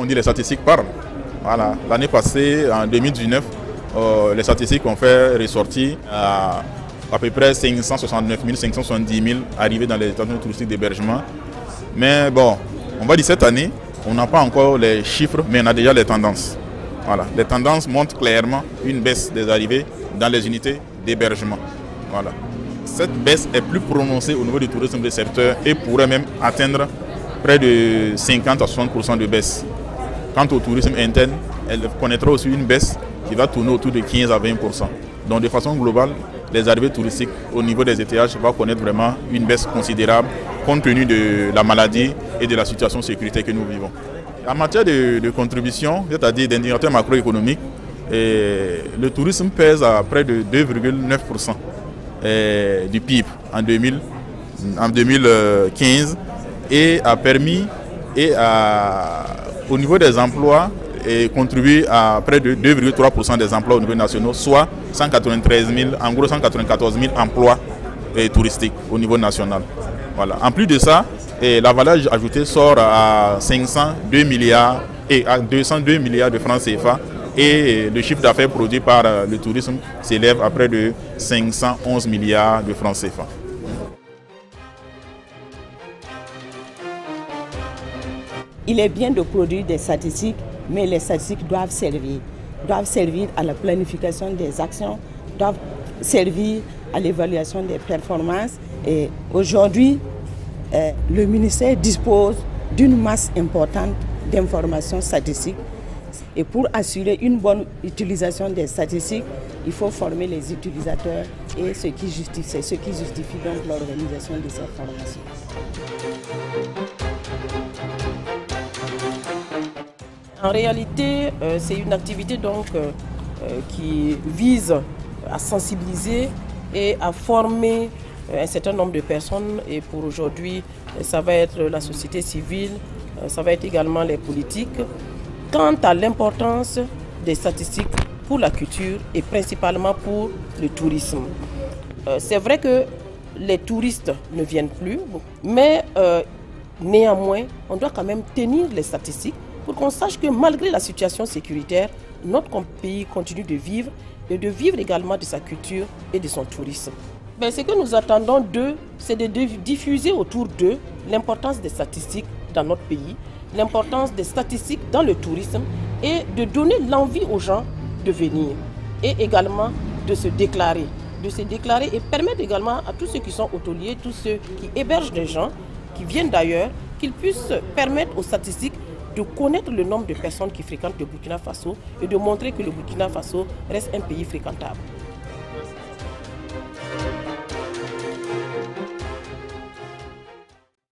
dit, les statistiques parlent. Voilà. L'année passée, en 2019, les statistiques ont fait ressortir à peu près 569 000, 570 000 arrivés dans les établissements touristiques d'hébergement. Mais bon, on va dire cette année, on n'a pas encore les chiffres, mais on a déjà les tendances. Voilà. Les tendances montrent clairement une baisse des arrivées dans les unités d'hébergement. Voilà. Cette baisse est plus prononcée au niveau du tourisme de secteur et pourrait même atteindre près de 50 à 60% de baisse. Quant au tourisme interne, elle connaîtra aussi une baisse qui va tourner autour de 15 à 20%. Donc de façon globale, les arrivées touristiques au niveau des ETH vont connaître vraiment une baisse considérable compte tenu de la maladie et de la situation sécuritaire que nous vivons. En matière de contribution, c'est-à-dire d'indicateurs macroéconomiques, le tourisme pèse à près de 2,9% du PIB en 2015 et a permis, au niveau des emplois, contribué à près de 2,3% des emplois au niveau national, soit 193 000, en gros 194 000 emplois touristiques au niveau national. Voilà. En plus de ça, la valeur ajoutée sort à 502 milliards et à 202 milliards de francs CFA et le chiffre d'affaires produit par le tourisme s'élève à près de 511 milliards de francs CFA. Il est bien de produire des statistiques, mais les statistiques doivent servir à la planification des actions, doivent servir à l'évaluation des performances. Et aujourd'hui, le ministère dispose d'une masse importante d'informations statistiques. Et pour assurer une bonne utilisation des statistiques, il faut former les utilisateurs et ce qui justifie donc l'organisation de ces formations. En réalité, c'est une activité donc, qui vise à sensibiliser et à former un certain nombre de personnes. Et pour aujourd'hui, ça va être la société civile, ça va être également les politiques. Quant à l'importance des statistiques pour la culture et principalement pour le tourisme. C'est vrai que les touristes ne viennent plus, mais néanmoins, on doit quand même tenir les statistiques pour qu'on sache que malgré la situation sécuritaire, notre pays continue de vivre et de vivre également de sa culture et de son tourisme. Mais ce que nous attendons d'eux, c'est de diffuser autour d'eux l'importance des statistiques dans notre pays, l'importance des statistiques dans le tourisme et de donner l'envie aux gens de venir et également de se déclarer et permettre également à tous ceux qui sont hôteliers, tous ceux qui hébergent des gens, qui viennent d'ailleurs, qu'ils puissent permettre aux statistiques de connaître le nombre de personnes qui fréquentent le Burkina Faso et de montrer que le Burkina Faso reste un pays fréquentable.